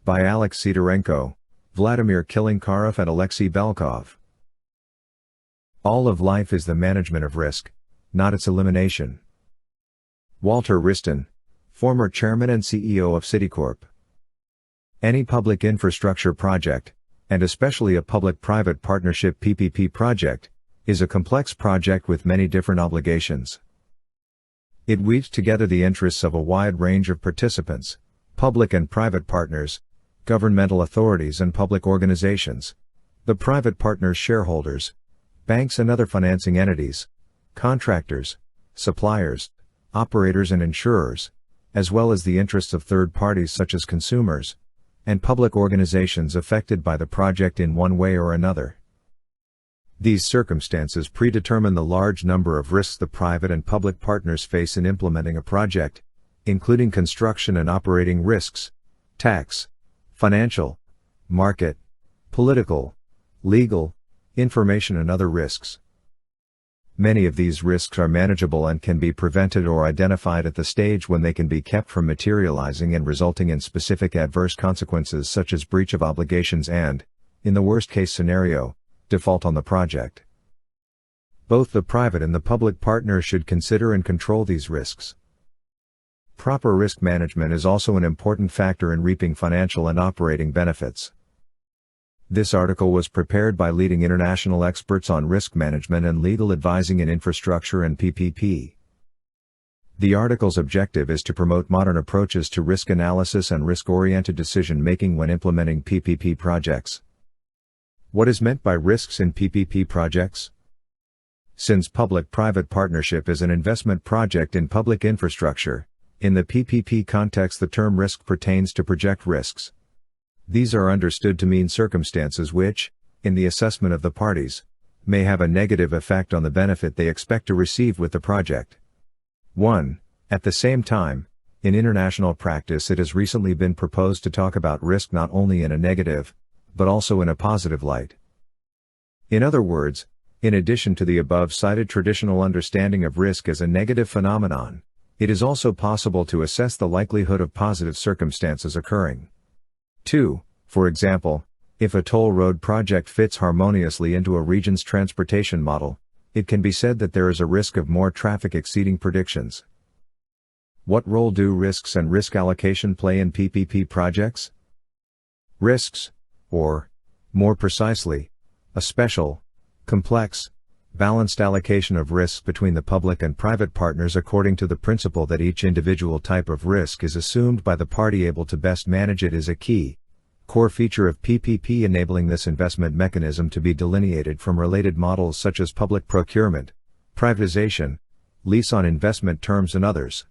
By Alex Sidorenko, Vladimir Kilinkarov and Alexei Belkov. All of life is the management of risk, not its elimination. Walter Wriston, former chairman and CEO of Citicorp. Any public infrastructure project, and especially a public-private partnership PPP project, is a complex project with many different obligations. It weaves together the interests of a wide range of participants, public and private partners, governmental authorities and public organizations, the private partners' shareholders, banks and other financing entities, contractors, suppliers, operators and insurers, as well as the interests of third parties such as consumers, and public organizations affected by the project in one way or another. These circumstances predetermine the large number of risks the private and public partners face in implementing a project, including construction and operating risks, tax, financial, market, political, legal, information and other risks. Many of these risks are manageable and can be prevented or identified at the stage when they can be kept from materializing and resulting in specific adverse consequences such as breach of obligations and, in the worst-case scenario, default on the project. Both the private and the public partners should consider and control these risks. Proper risk management is also an important factor in reaping financial and operating benefits. This article was prepared by leading international experts on risk management and legal advising in infrastructure and PPP. The article's objective is to promote modern approaches to risk analysis and risk-oriented decision-making when implementing PPP projects. What is meant by risks in PPP projects? Since public-private partnership is an investment project in public infrastructure, in the PPP context the term risk pertains to project risks. These are understood to mean circumstances which, in the assessment of the parties, may have a negative effect on the benefit they expect to receive with the project. 1. At the same time, in international practice it has recently been proposed to talk about risk not only in a negative, but also in a positive light. In other words, in addition to the above-cited traditional understanding of risk as a negative phenomenon, it is also possible to assess the likelihood of positive circumstances occurring. 2. For example, if a toll road project fits harmoniously into a region's transportation model, it can be said that there is a risk of more traffic exceeding predictions. What role do risks and risk allocation play in PPP projects? Risks, or, more precisely, a special, complex, balanced allocation of risks between the public and private partners according to the principle that each individual type of risk is assumed by the party able to best manage it is a key, core feature of PPP, enabling this investment mechanism to be delineated from related models such as public procurement, privatization, lease on investment terms and others.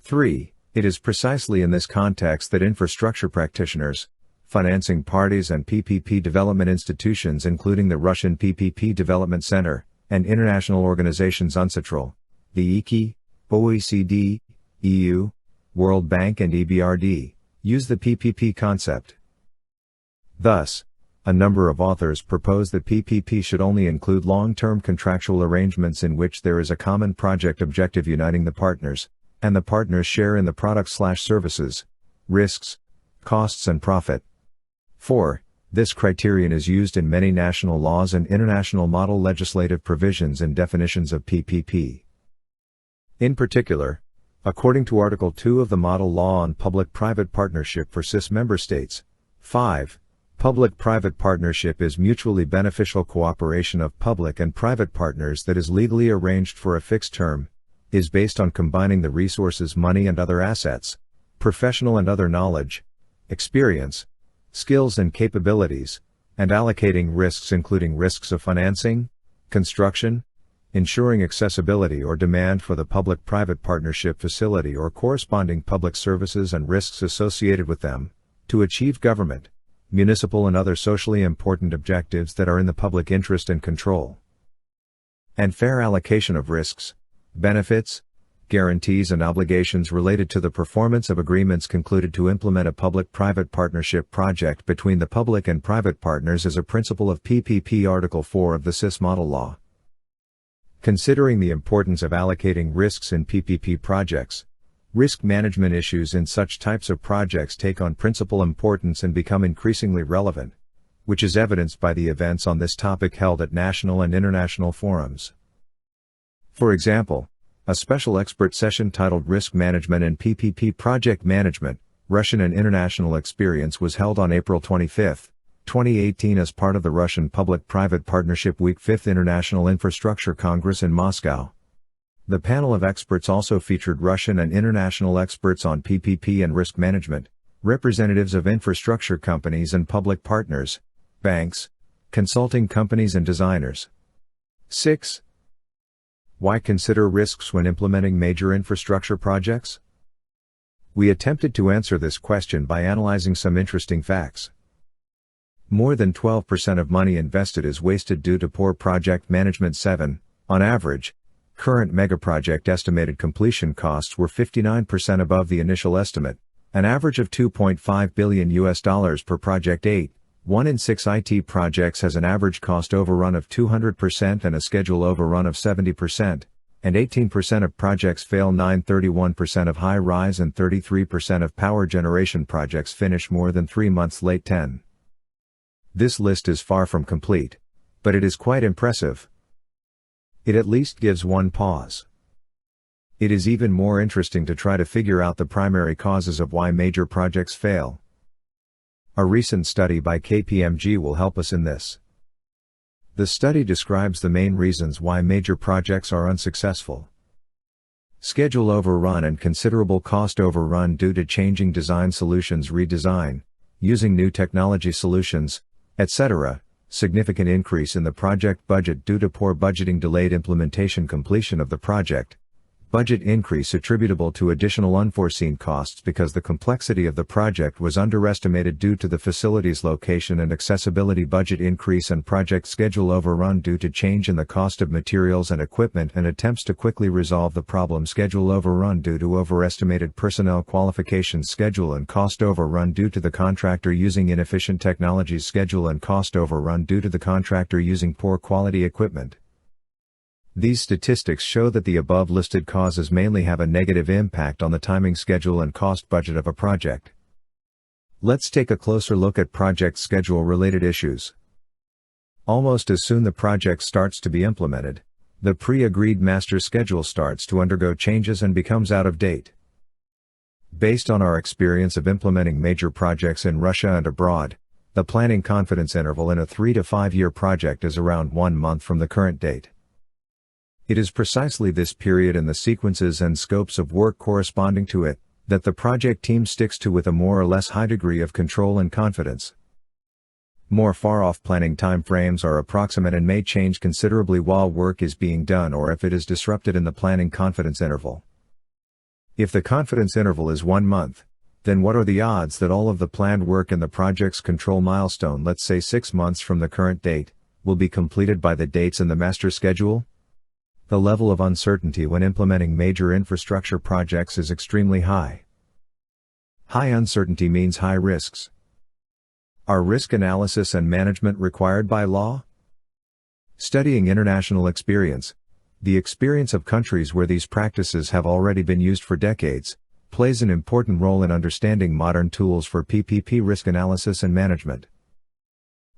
3. It is precisely in this context that infrastructure practitioners, financing parties and PPP development institutions including the Russian PPP Development Center, and international organizations Unsuccessful, the ICI, OECD, EU, World Bank and EBRD, use the PPP concept. Thus, a number of authors propose that PPP should only include long-term contractual arrangements in which there is a common project objective uniting the partners, and the partners share in the products/services, risks, costs and profit. 4. This criterion is used in many national laws and international model legislative provisions and definitions of PPP. In particular, according to Article 2 of the Model Law on Public-Private Partnership for CIS member states, 5. Public-private partnership is mutually beneficial cooperation of public and private partners that is legally arranged for a fixed term, is based on combining the resources, money and other assets, professional and other knowledge, experience, skills and capabilities, and allocating risks including risks of financing, construction, ensuring accessibility or demand for the public-private partnership facility or corresponding public services and risks associated with them, to achieve government, municipal and other socially important objectives that are in the public interest and control. And fair allocation of risks, benefits, guarantees and obligations related to the performance of agreements concluded to implement a public-private partnership project between the public and private partners is a principle of PPP Article 4 of the CIS Model Law. Considering the importance of allocating risks in PPP projects, Risk management issues in such types of projects take on principal importance and become increasingly relevant, which is evidenced by the events on this topic held at national and international forums. For example, a special expert session titled Risk Management and PPP Project Management, Russian and International Experience was held on April 25, 2018 as part of the Russian Public-Private Partnership Week 5th International Infrastructure Congress in Moscow. The panel of experts also featured Russian and international experts on PPP and risk management, representatives of infrastructure companies and public partners, banks, consulting companies and designers. 6. Why consider risks when implementing major infrastructure projects? We attempted to answer this question by analyzing some interesting facts. More than 12% of money invested is wasted due to poor project management. 7. On average, current megaproject estimated completion costs were 59% above the initial estimate, an average of $2.5 billion per project. 8. 1 in 6 IT projects has an average cost overrun of 200% and a schedule overrun of 70%, and 18% of projects fail. 9. 31% of high-rise and 33% of power generation projects finish more than 3 months late. 10. This list is far from complete, but it is quite impressive. It at least gives one pause. It is even more interesting to try to figure out the primary causes of why major projects fail. A recent study by KPMG will help us in this. The study describes the main reasons why major projects are unsuccessful. Schedule overrun and considerable cost overrun due to changing design solutions, redesign, using new technology solutions, etc. Significant increase in the project budget due to poor budgeting, delayed implementation, completion of the project. Budget increase attributable to additional unforeseen costs because the complexity of the project was underestimated due to the facility's location and accessibility. Budget increase and project schedule overrun due to change in the cost of materials and equipment and attempts to quickly resolve the problem. Schedule overrun due to overestimated personnel qualifications. Schedule and cost overrun due to the contractor using inefficient technologies. Schedule and cost overrun due to the contractor using poor quality equipment. These statistics show that the above-listed causes mainly have a negative impact on the timing, schedule and cost budget of a project. Let's take a closer look at project schedule-related issues. Almost as soon the project starts to be implemented, the pre-agreed master schedule starts to undergo changes and becomes out of date. Based on our experience of implementing major projects in Russia and abroad, the planning confidence interval in a 3 to 5 year project is around 1 month from the current date. It is precisely this period and the sequences and scopes of work corresponding to it that the project team sticks to with a more or less high degree of control and confidence. More far-off planning time frames are approximate and may change considerably while work is being done or if it is disrupted in the planning confidence interval. If the confidence interval is 1 month, then what are the odds that all of the planned work in the project's control milestone, let's say 6 months from the current date, will be completed by the dates in the master schedule? The level of uncertainty when implementing major infrastructure projects is extremely high. High uncertainty means high risks. Are risk analysis and management required by law? Studying international experience, the experience of countries where these practices have already been used for decades, plays an important role in understanding modern tools for PPP risk analysis and management.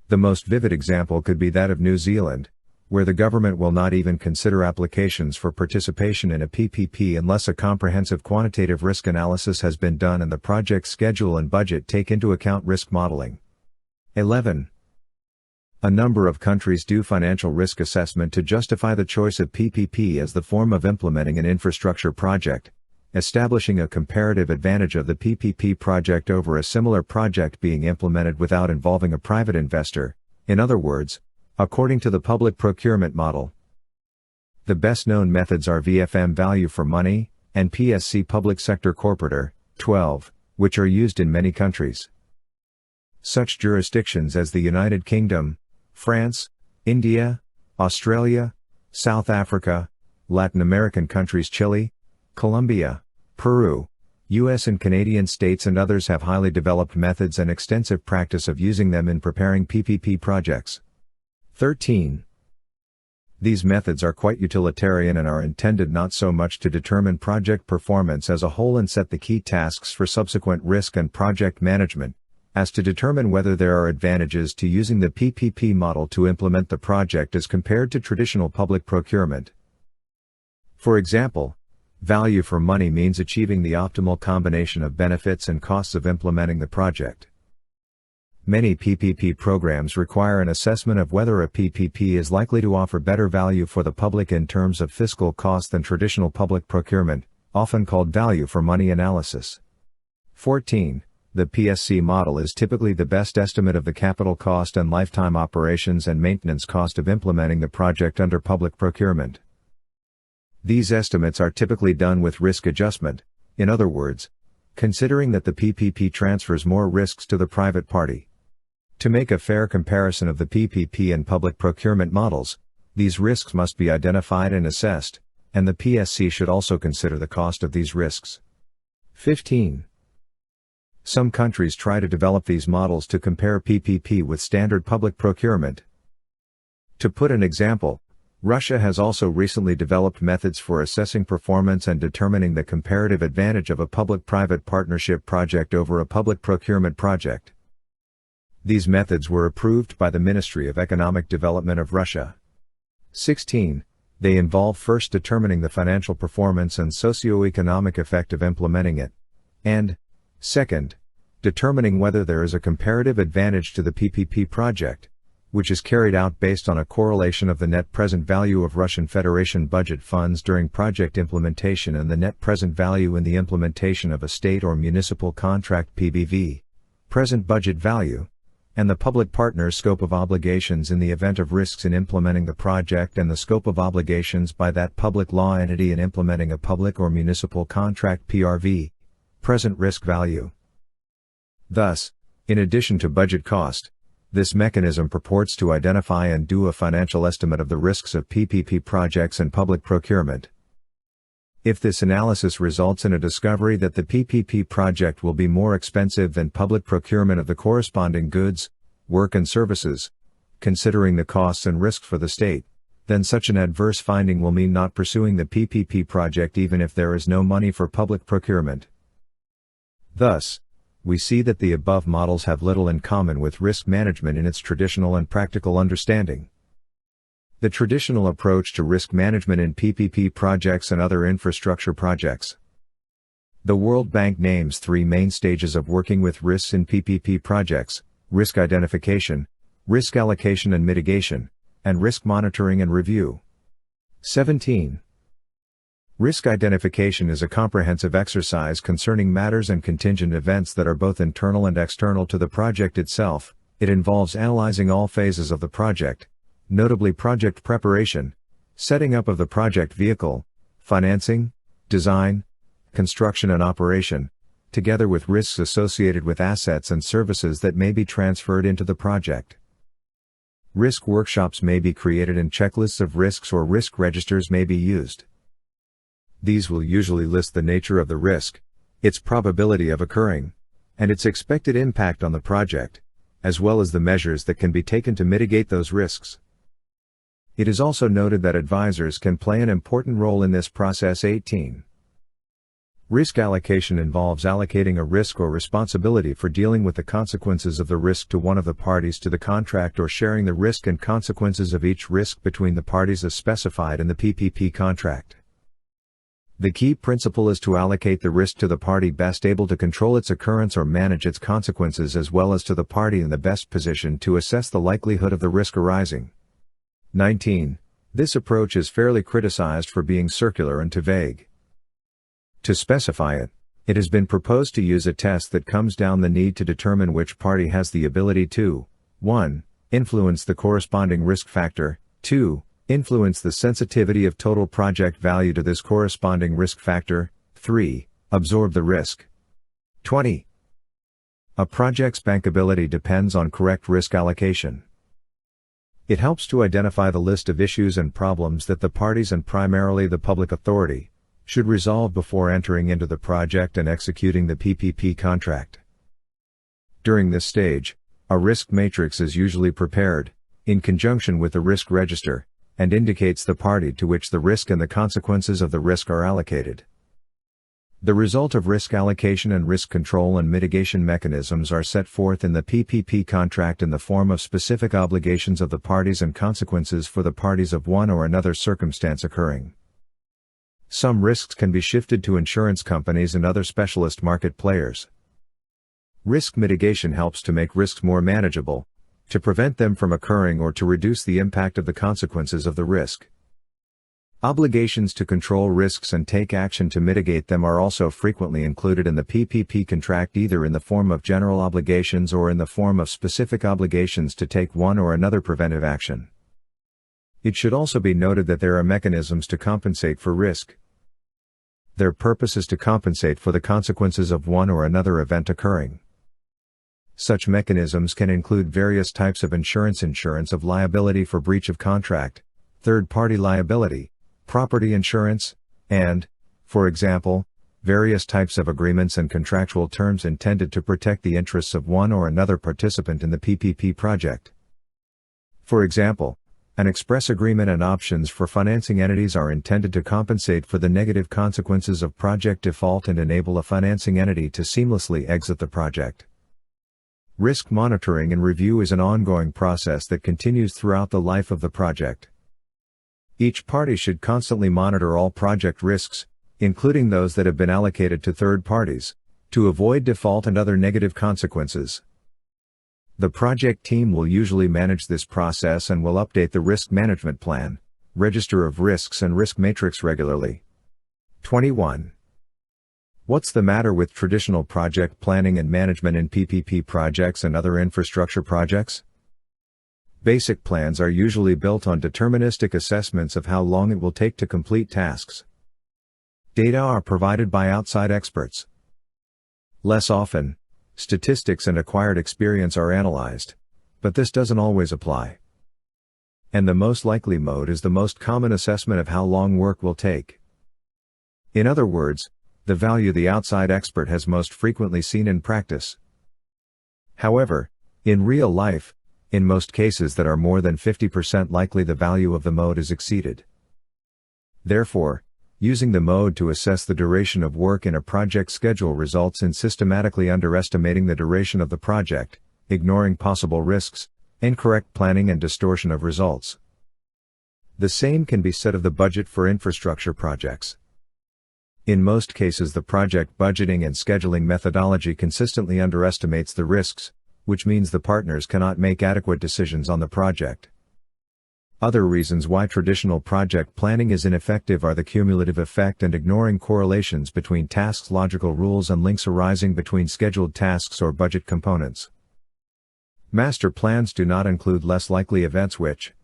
The most vivid example could be that of New Zealand, where the government will not even consider applications for participation in a PPP unless a comprehensive quantitative risk analysis has been done and the project schedule and budget take into account risk modeling. 11. A number of countries do financial risk assessment to justify the choice of PPP as the form of implementing an infrastructure project, establishing a comparative advantage of the PPP project over a similar project being implemented without involving a private investor, in other words, according to the public procurement model. The best-known methods are VFM, value for money, and PSC, public sector corporator, 12, which are used in many countries. Such jurisdictions as the United Kingdom, France, India, Australia, South Africa, Latin American countries Chile, Colombia, Peru, US and Canadian states and others have highly developed methods and extensive practice of using them in preparing PPP projects. 13. These methods are quite utilitarian and are intended not so much to determine project performance as a whole and set the key tasks for subsequent risk and project management, as to determine whether there are advantages to using the PPP model to implement the project as compared to traditional public procurement. For example, value for money means achieving the optimal combination of benefits and costs of implementing the project. Many PPP programs require an assessment of whether a PPP is likely to offer better value for the public in terms of fiscal cost than traditional public procurement, often called value for money analysis. 14. The PSC model is typically the best estimate of the capital cost and lifetime operations and maintenance cost of implementing the project under public procurement. These estimates are typically done with risk adjustment, in other words, considering that the PPP transfers more risks to the private party. To make a fair comparison of the PPP and public procurement models, these risks must be identified and assessed, and the PSC should also consider the cost of these risks. 15. Some countries try to develop these models to compare PPP with standard public procurement. To put an example, Russia has also recently developed methods for assessing performance and determining the comparative advantage of a public-private partnership project over a public procurement project. These methods were approved by the Ministry of Economic Development of Russia. 16. They involve first determining the financial performance and socio-economic effect of implementing it, and, second, determining whether there is a comparative advantage to the PPP project, which is carried out based on a correlation of the net present value of Russian Federation budget funds during project implementation and the net present value in the implementation of a state or municipal contract PBV, present budget value, and the public partner's scope of obligations in the event of risks in implementing the project and the scope of obligations by that public law entity in implementing a public or municipal contract PRV, present risk value. Thus, in addition to budget cost, this mechanism purports to identify and do a financial estimate of the risks of PPP projects and public procurement. If this analysis results in a discovery that the PPP project will be more expensive than public procurement of the corresponding goods, work and services, considering the costs and risks for the state, then such an adverse finding will mean not pursuing the PPP project even if there is no money for public procurement. Thus, we see that the above models have little in common with risk management in its traditional and practical understanding. The traditional approach to risk management in PPP projects and other infrastructure projects. The World Bank names three main stages of working with risks in PPP projects: risk identification, risk allocation and mitigation, and risk monitoring and review. 17. Risk identification is a comprehensive exercise concerning matters and contingent events that are both internal and external to the project itself. It involves analyzing all phases of the project, notably project preparation, setting up of the project vehicle, financing, design, construction and operation, together with risks associated with assets and services that may be transferred into the project. Risk workshops may be created and checklists of risks or risk registers may be used. These will usually list the nature of the risk, its probability of occurring, and its expected impact on the project, as well as the measures that can be taken to mitigate those risks. It is also noted that advisors can play an important role in this process. 18. Risk allocation involves allocating a risk or responsibility for dealing with the consequences of the risk to one of the parties to the contract or sharing the risk and consequences of each risk between the parties as specified in the PPP contract. The key principle is to allocate the risk to the party best able to control its occurrence or manage its consequences, as well as to the party in the best position to assess the likelihood of the risk arising. 19. This approach is fairly criticized for being circular and too vague. To specify it, it has been proposed to use a test that comes down the need to determine which party has the ability to 1. Influence the corresponding risk factor, 2. Influence the sensitivity of total project value to this corresponding risk factor, 3. Absorb the risk. 20. A project's bankability depends on correct risk allocation. It helps to identify the list of issues and problems that the parties, and primarily the public authority, should resolve before entering into the project and executing the PPP contract. During this stage, a risk matrix is usually prepared, in conjunction with the risk register, and indicates the party to which the risk and the consequences of the risk are allocated. The result of risk allocation and risk control and mitigation mechanisms are set forth in the PPP contract in the form of specific obligations of the parties and consequences for the parties of one or another circumstance occurring. Some risks can be shifted to insurance companies and other specialist market players. Risk mitigation helps to make risks more manageable, to prevent them from occurring or to reduce the impact of the consequences of the risk. Obligations to control risks and take action to mitigate them are also frequently included in the PPP contract, either in the form of general obligations or in the form of specific obligations to take one or another preventive action. It should also be noted that there are mechanisms to compensate for risk. Their purpose is to compensate for the consequences of one or another event occurring. Such mechanisms can include various types of insurance of liability for breach of contract, third-party liability, property insurance, and, for example, various types of agreements and contractual terms intended to protect the interests of one or another participant in the PPP project. For example, an express agreement and options for financing entities are intended to compensate for the negative consequences of project default and enable a financing entity to seamlessly exit the project. Risk monitoring and review is an ongoing process that continues throughout the life of the project. Each party should constantly monitor all project risks, including those that have been allocated to third parties, to avoid default and other negative consequences. The project team will usually manage this process and will update the risk management plan, register of risks and risk matrix regularly. 21. What's the matter with traditional project planning and management in PPP projects and other infrastructure projects? Basic plans are usually built on deterministic assessments of how long it will take to complete tasks. Data are provided by outside experts. Less often, statistics and acquired experience are analyzed, but this doesn't always apply. And the most likely mode is the most common assessment of how long work will take. In other words, the value the outside expert has most frequently seen in practice. However, in real life, in most cases that are more than 50% likely the value of the mode is exceeded. Therefore, using the mode to assess the duration of work in a project schedule results in systematically underestimating the duration of the project, ignoring possible risks, incorrect planning and distortion of results. The same can be said of the budget for infrastructure projects. In most cases, the project budgeting and scheduling methodology consistently underestimates the risks, which means the partners cannot make adequate decisions on the project. Other reasons why traditional project planning is ineffective are the cumulative effect and ignoring correlations between tasks, logical rules and links arising between scheduled tasks or budget components. Master plans do not include less likely events which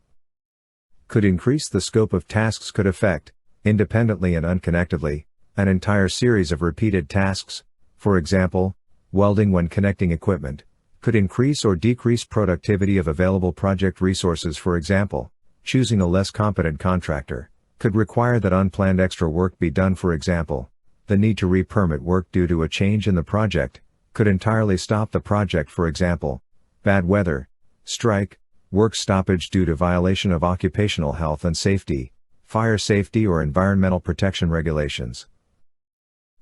could increase the scope of tasks, could affect, independently and unconnectedly, an entire series of repeated tasks, for example, welding when connecting equipment, could increase or decrease productivity of available project resources, for example, choosing a less competent contractor, could require that unplanned extra work be done, for example, the need to re-permit work due to a change in the project, could entirely stop the project, for example, bad weather, strike, work stoppage due to violation of occupational health and safety, fire safety or environmental protection regulations.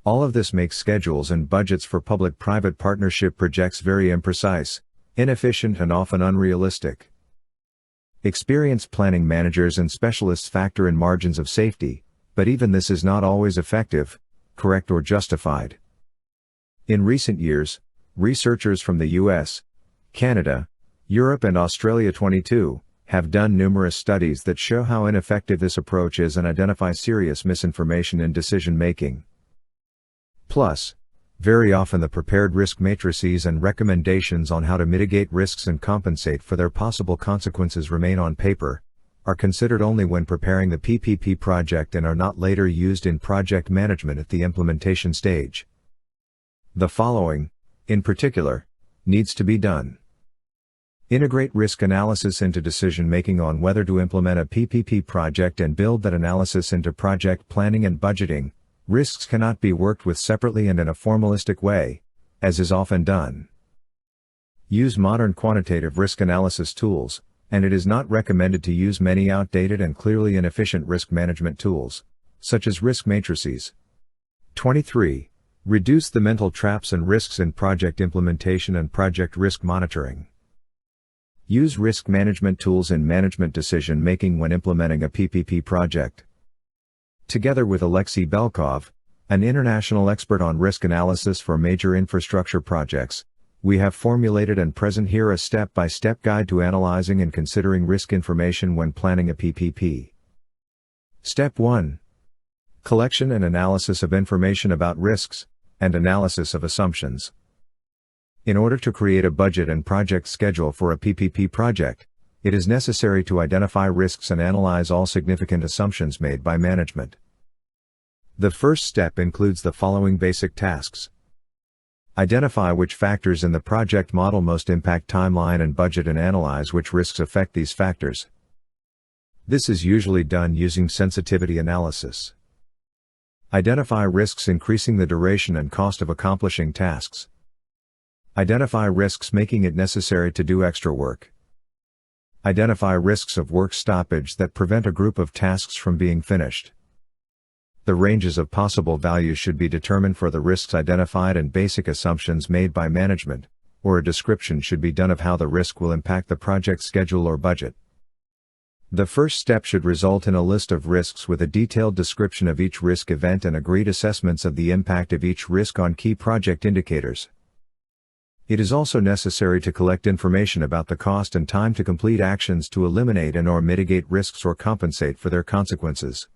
All of this makes schedules and budgets for public-private partnership projects very imprecise, inefficient and often unrealistic. Experienced planning managers and specialists factor in margins of safety, but even this is not always effective, correct or justified. In recent years, researchers from the US, Canada, Europe and Australia 22 have done numerous studies that show how ineffective this approach is and identify serious misinformation in decision-making. Plus, very often the prepared risk matrices and recommendations on how to mitigate risks and compensate for their possible consequences remain on paper, are considered only when preparing the PPP project and are not later used in project management at the implementation stage. The following, in particular, needs to be done. Integrate risk analysis into decision-making on whether to implement a PPP project and build that analysis into project planning and budgeting. Risks cannot be worked with separately and in a formalistic way, as is often done. Use modern quantitative risk analysis tools, and it is not recommended to use many outdated and clearly inefficient risk management tools, such as risk matrices. 23. Reduce the mental traps and risks in project implementation and project risk monitoring. Use risk management tools in management decision-making when implementing a PPP project. Together with Alexei Belkov, an international expert on risk analysis for major infrastructure projects, we have formulated and present here a step-by-step guide to analyzing and considering risk information when planning a PPP. Step 1. Collection and analysis of information about risks, and analysis of assumptions. In order to create a budget and project schedule for a PPP project, it is necessary to identify risks and analyze all significant assumptions made by management. The first step includes the following basic tasks. Identify which factors in the project model most impact timeline and budget and analyze which risks affect these factors. This is usually done using sensitivity analysis. Identify risks increasing the duration and cost of accomplishing tasks. Identify risks making it necessary to do extra work. Identify risks of work stoppage that prevent a group of tasks from being finished. The ranges of possible values should be determined for the risks identified and basic assumptions made by management, or a description should be done of how the risk will impact the project schedule or budget. The first step should result in a list of risks with a detailed description of each risk event and agreed assessments of the impact of each risk on key project indicators. It is also necessary to collect information about the cost and time to complete actions to eliminate and/or mitigate risks or compensate for their consequences.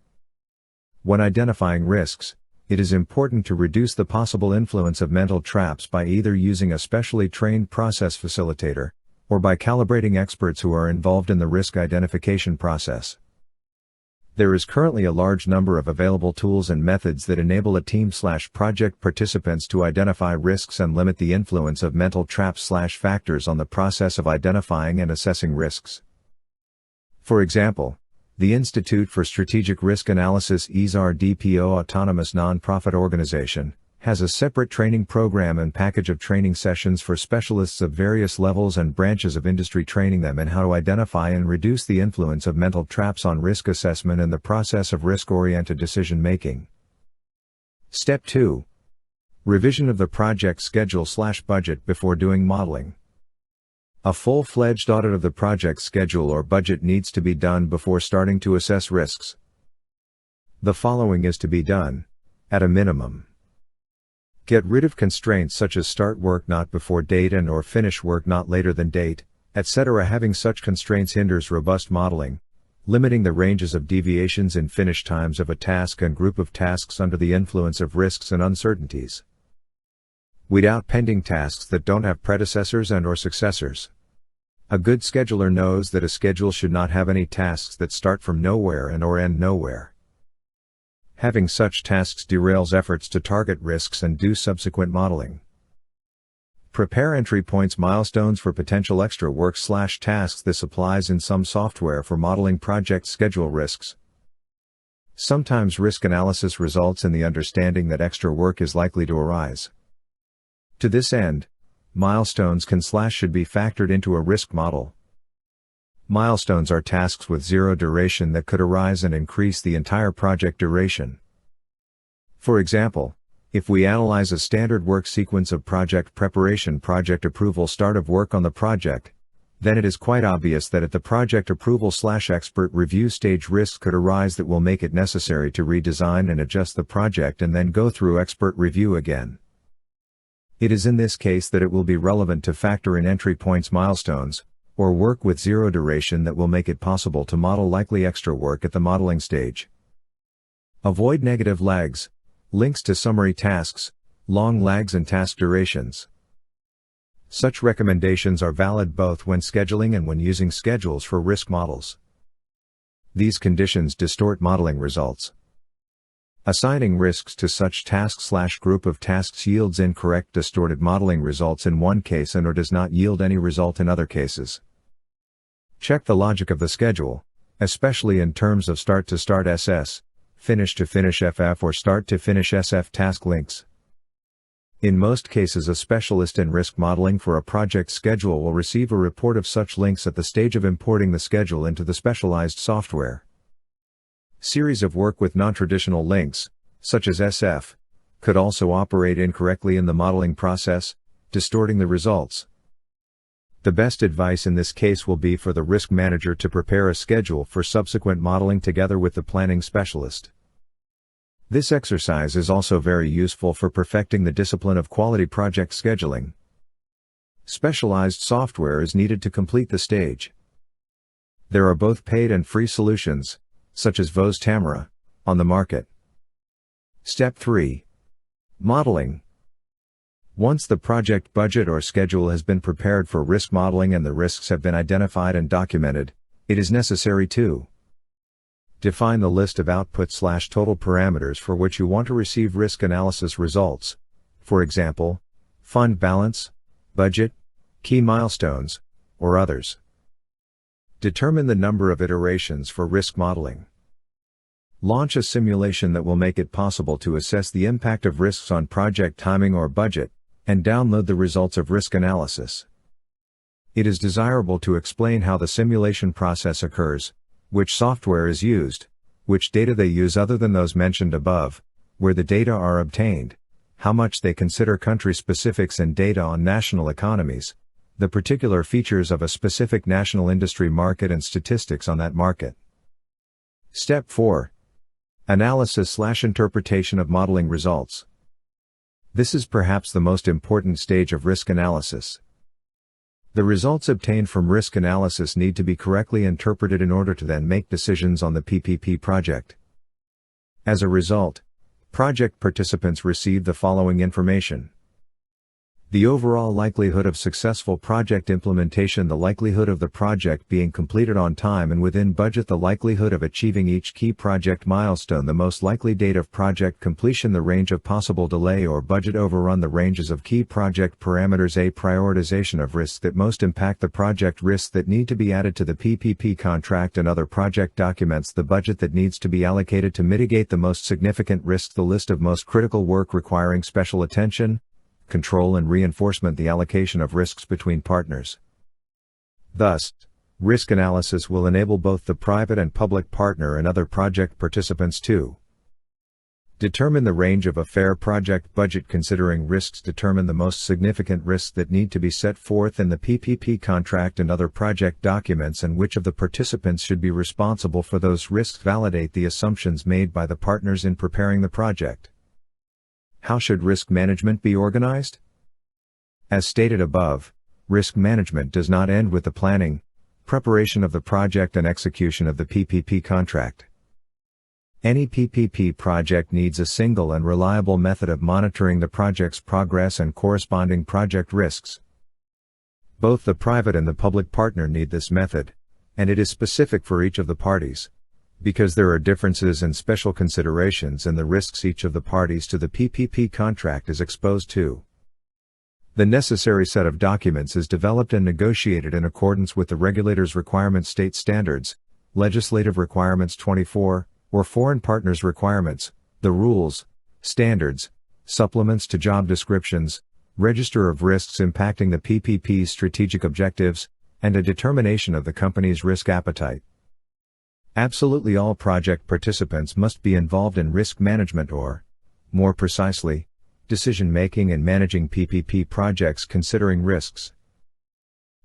When identifying risks, it is important to reduce the possible influence of mental traps by either using a specially trained process facilitator, or by calibrating experts who are involved in the risk identification process. There is currently a large number of available tools and methods that enable a team/project participants to identify risks and limit the influence of mental traps/factors on the process of identifying and assessing risks. For example, the Institute for Strategic Risk Analysis (ISAR-DPO) autonomous nonprofit organization, has a separate training program and package of training sessions for specialists of various levels and branches of industry training them in how to identify and reduce the influence of mental traps on risk assessment and the process of risk-oriented decision-making. Step 2. Revision of the project schedule/budget before doing modeling. A full-fledged audit of the project schedule or budget needs to be done before starting to assess risks. The following is to be done, at a minimum. Get rid of constraints such as start work not before date and/or finish work not later than date, etc. Having such constraints hinders robust modeling, limiting the ranges of deviations in finish times of a task and group of tasks under the influence of risks and uncertainties. Weed out pending tasks that don't have predecessors and/or successors. A good scheduler knows that a schedule should not have any tasks that start from nowhere and/or end nowhere. Having such tasks derails efforts to target risks and do subsequent modeling. Prepare entry points milestones for potential extra work/tasks. This applies in some software for modeling project schedule risks. Sometimes risk analysis results in the understanding that extra work is likely to arise. To this end, milestones can/should be factored into a risk model. Milestones are tasks with zero duration that could arise and increase the entire project duration. For example, if we analyze a standard work sequence of project preparation, project approval, start of work on the project, then it is quite obvious that at the project approval/expert review stage risks could arise that will make it necessary to redesign and adjust the project and then go through expert review again. It is in this case that it will be relevant to factor in entry points milestones, or work with zero duration that will make it possible to model likely extra work at the modeling stage. Avoid negative lags, links to summary tasks, long lags and task durations. Such recommendations are valid both when scheduling and when using schedules for risk models. These conditions distort modeling results. Assigning risks to such task/group of tasks yields incorrect distorted modeling results in one case and/or does not yield any result in other cases. Check the logic of the schedule, especially in terms of start-to-start SS, finish-to-finish FF or start-to-finish SF task links. In most cases, a specialist in risk modeling for a project schedule will receive a report of such links at the stage of importing the schedule into the specialized software. Series of work with non-traditional links, such as SF, could also operate incorrectly in the modeling process, distorting the results. The best advice in this case will be for the risk manager to prepare a schedule for subsequent modeling together with the planning specialist. This exercise is also very useful for perfecting the discipline of quality project scheduling. Specialized software is needed to complete the stage. There are both paid and free solutions, such as Voz Tamara, on the market. Step 3. Modeling. Once the project budget or schedule has been prepared for risk modeling and the risks have been identified and documented, it is necessary to define the list of output/total parameters for which you want to receive risk analysis results. For example, fund balance, budget, key milestones, or others. Determine the number of iterations for risk modeling. Launch a simulation that will make it possible to assess the impact of risks on project timing or budget, and download the results of risk analysis. It is desirable to explain how the simulation process occurs, which software is used, which data they use other than those mentioned above, where the data are obtained, how much they consider country specifics and data on national economies, the particular features of a specific national industry market and statistics on that market. Step 4. Analysis/interpretation of modeling results. This is perhaps the most important stage of risk analysis. The results obtained from risk analysis need to be correctly interpreted in order to then make decisions on the PPP project. As a result, project participants receive the following information: the overall likelihood of successful project implementation, the likelihood of the project being completed on time and within budget, the likelihood of achieving each key project milestone, the most likely date of project completion, the range of possible delay or budget overrun, the ranges of key project parameters, a prioritization of risks that most impact the project, risks that need to be added to the PPP contract and other project documents, the budget that needs to be allocated to mitigate the most significant risks, the list of most critical work requiring special attention, control and reinforcement, the allocation of risks between partners. Thus, risk analysis will enable both the private and public partner and other project participants to determine the range of a fair project budget considering risks, determine the most significant risks that need to be set forth in the PPP contract and other project documents, and which of the participants should be responsible for those risks, validate the assumptions made by the partners in preparing the project. How should risk management be organized? As stated above, risk management does not end with the planning, preparation of the project and execution of the PPP contract. Any PPP project needs a single and reliable method of monitoring the project's progress and corresponding project risks. Both the private and the public partner need this method, and it is specific for each of the parties, because there are differences and special considerations in the risks each of the parties to the PPP contract is exposed to. The necessary set of documents is developed and negotiated in accordance with the regulator's requirements, state standards, legislative requirements 24, or foreign partners' requirements, the rules, standards, supplements to job descriptions, register of risks impacting the PPP's strategic objectives, and a determination of the company's risk appetite. Absolutely all project participants must be involved in risk management, or, more precisely, decision-making and managing PPP projects considering risks.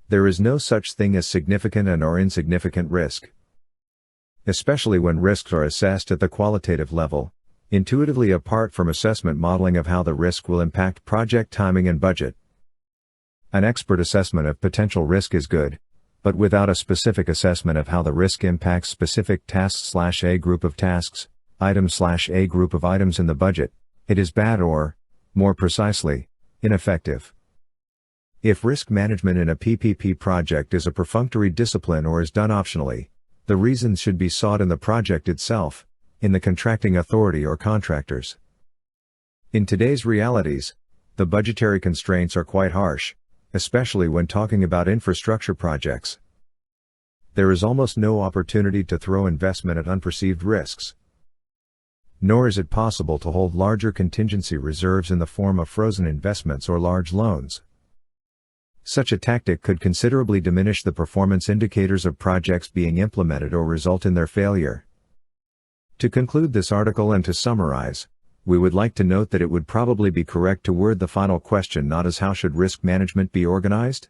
There is no such thing as significant and/or insignificant risk. Especially when risks are assessed at the qualitative level, intuitively apart from assessment modeling of how the risk will impact project timing and budget. An expert assessment of potential risk is good, but without a specific assessment of how the risk impacts specific tasks/a group of tasks, items/a group of items in the budget, it is bad or, more precisely, ineffective. If risk management in a PPP project is a perfunctory discipline or is done optionally, the reasons should be sought in the project itself, in the contracting authority or contractors. In today's realities, the budgetary constraints are quite harsh, especially when talking about infrastructure projects. There is almost no opportunity to throw investment at unperceived risks. nor is it possible to hold larger contingency reserves in the form of frozen investments or large loans. Such a tactic could considerably diminish the performance indicators of projects being implemented or result in their failure. To conclude this article and to summarize, we would like to note that it would probably be correct to word the final question not as how should risk management be organized,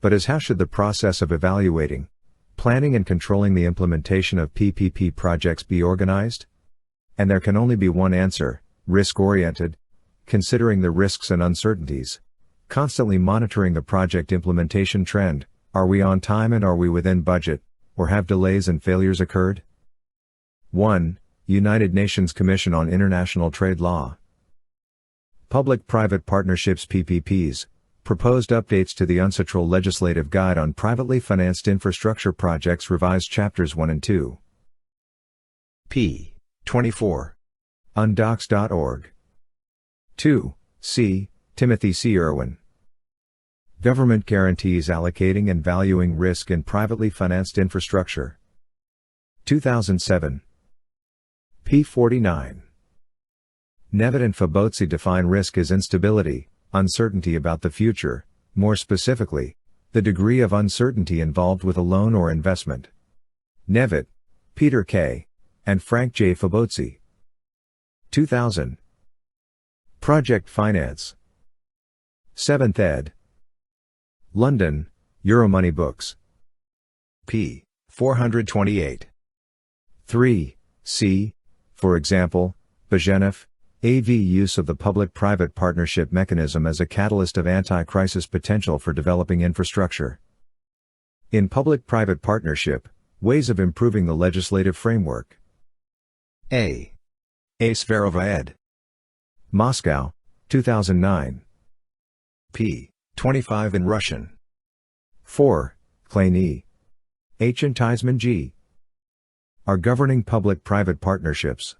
but as how should the process of evaluating, planning and controlling the implementation of PPP projects be organized? And there can only be one answer: risk-oriented, considering the risks and uncertainties, constantly monitoring the project implementation trend. Are we on time and are we within budget, or have delays and failures occurred? 1. United Nations Commission on International Trade Law. Public-Private Partnerships (PPPs), proposed updates to the UNSUCCessful Legislative Guide on Privately Financed Infrastructure Projects, revised Chapters 1 and 2. p. 24. undocs.org. 2. C. Timothy C. Irwin. Government Guarantees Allocating and Valuing Risk in Privately Financed Infrastructure. 2007. p. 49. Nevitt and Fabozzi define risk as instability, uncertainty about the future, more specifically, the degree of uncertainty involved with a loan or investment. Nevitt, Peter K., and Frank J. Fabozzi. 2000. Project Finance. 7th ed. London, Euromoney Books. p. 428. 3. C. For example, Bajenov, A.V. Use of the public-private partnership mechanism as a catalyst of anti-crisis potential for developing infrastructure. In Public-Private Partnership, Ways of Improving the Legislative Framework. A. Svarova ed. Moscow, 2009. p. 25 in Russian. 4. Klein E. H. and Teisman G. Are Governing Public-Private Partnerships.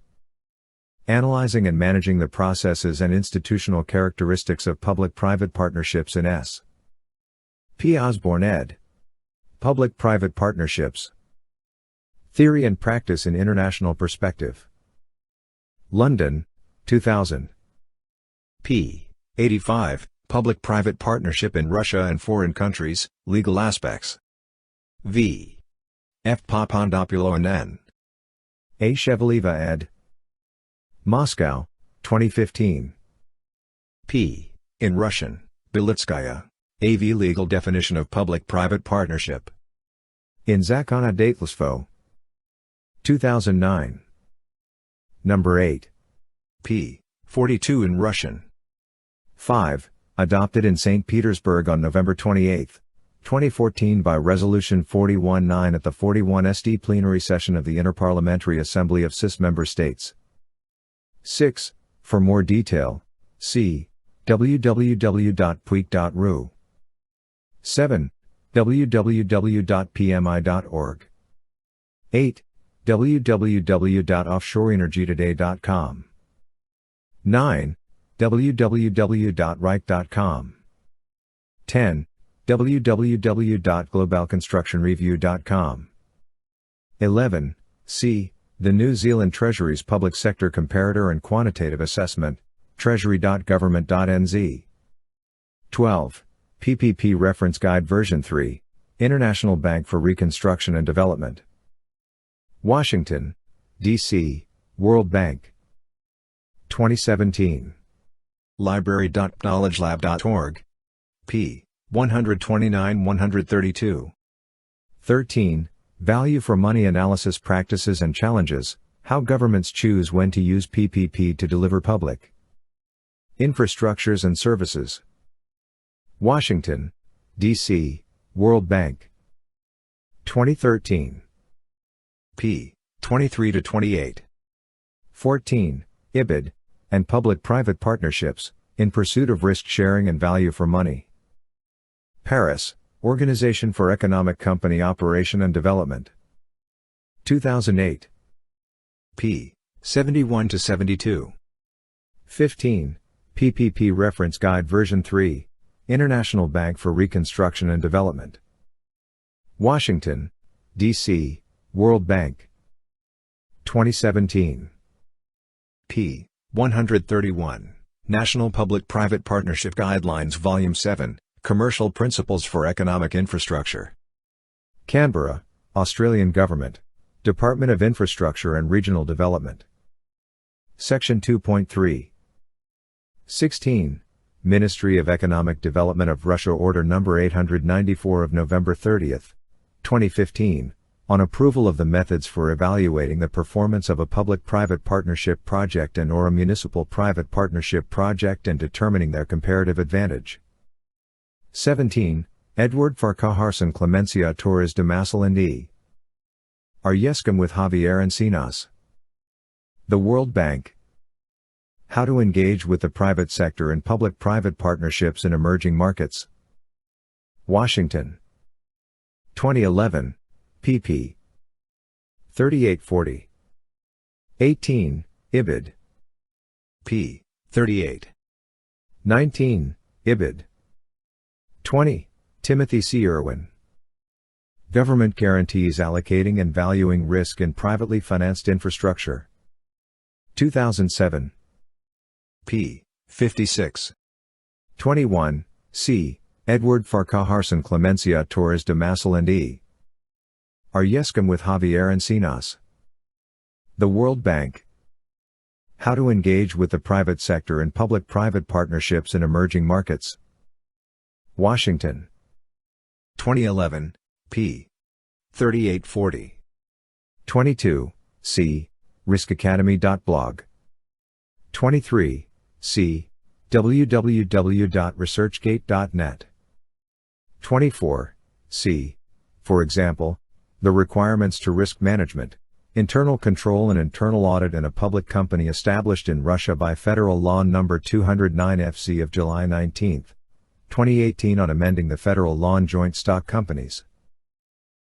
Analyzing and Managing the Processes and Institutional Characteristics of Public-Private Partnerships in S. P. Osborne ed. Public-Private Partnerships. Theory and Practice in International Perspective. London, 2000. p. 85, Public-Private Partnership in Russia and Foreign Countries, Legal Aspects. V. F. Papandopoulou and N. A. Sheveleva ed. Moscow, 2015. p. In Russian, Belitskaya, A.V. Legal Definition of Public-Private Partnership. In Законодательство. 2009. Number 8. p. 42 in Russian. 5. Adopted in St. Petersburg on November 28, 2014 by Resolution 41-9 at the 41 SD Plenary Session of the Interparliamentary Assembly of CIS Member States. 6. For more detail, see www.puig.ru. 7. www.pmi.org. 8. www.offshoreenergytoday.com. 9. www.right.com. 10. www.globalconstructionreview.com. 11. C. The New Zealand Treasury's Public Sector Comparator and Quantitative Assessment, treasury.government.nz. 12. PPP Reference Guide Version 3, International Bank for Reconstruction and Development. Washington, D.C., World Bank. 2017. Library.knowledgelab.org. p. 129-132. 13. Value for Money Analysis Practices and Challenges, How Governments Choose When to Use PPP to Deliver Public Infrastructures and Services. Washington, D.C., World Bank. 2013. p. 23-28. 14. IBID, and Public-Private Partnerships, in Pursuit of Risk Sharing and Value for Money. Paris, Organization for Economic Company Operation and Development. 2008. p. 71-72. 15. PPP Reference Guide Version 3, International Bank for Reconstruction and Development. Washington, D.C., World Bank. 2017. p. 131. National Public-Private Partnership Guidelines Volume 7, Commercial Principles for Economic Infrastructure. Canberra, Australian Government. Department of Infrastructure and Regional Development. Section 2.3. 16. Ministry of Economic Development of Russia Order No. 894 of November 30, 2015, on approval of the methods for evaluating the performance of a public-private partnership project and/or a municipal-private partnership project and determining their comparative advantage. 17. Edward Farquharson Clemencia Torres de Massel and E. Aryescom with Javier Encinas. The World Bank. How to engage with the private sector in public-private partnerships in emerging markets. Washington. 2011, pp. 38-40. 18, IBID. p. 38. 19, IBID. 20, Timothy C. Irwin. Government Guarantees Allocating and Valuing Risk in Privately Financed Infrastructure. 2007. p. 56. 21, c. Edward Farquharson Clemencia Torres de Massel and E. Aryescom with Javier Encinas. The World Bank. How to engage with the private sector in public-private partnerships in emerging markets. Washington. 2011, p. 38-40. 22, c. riskacademy.blog. 23, c. www.researchgate.net. 24, c. For example, the requirements to risk management, internal control and internal audit in a public company established in Russia by Federal Law No. 209 FC of July 19, 2018 on amending the Federal Law on Joint Stock Companies.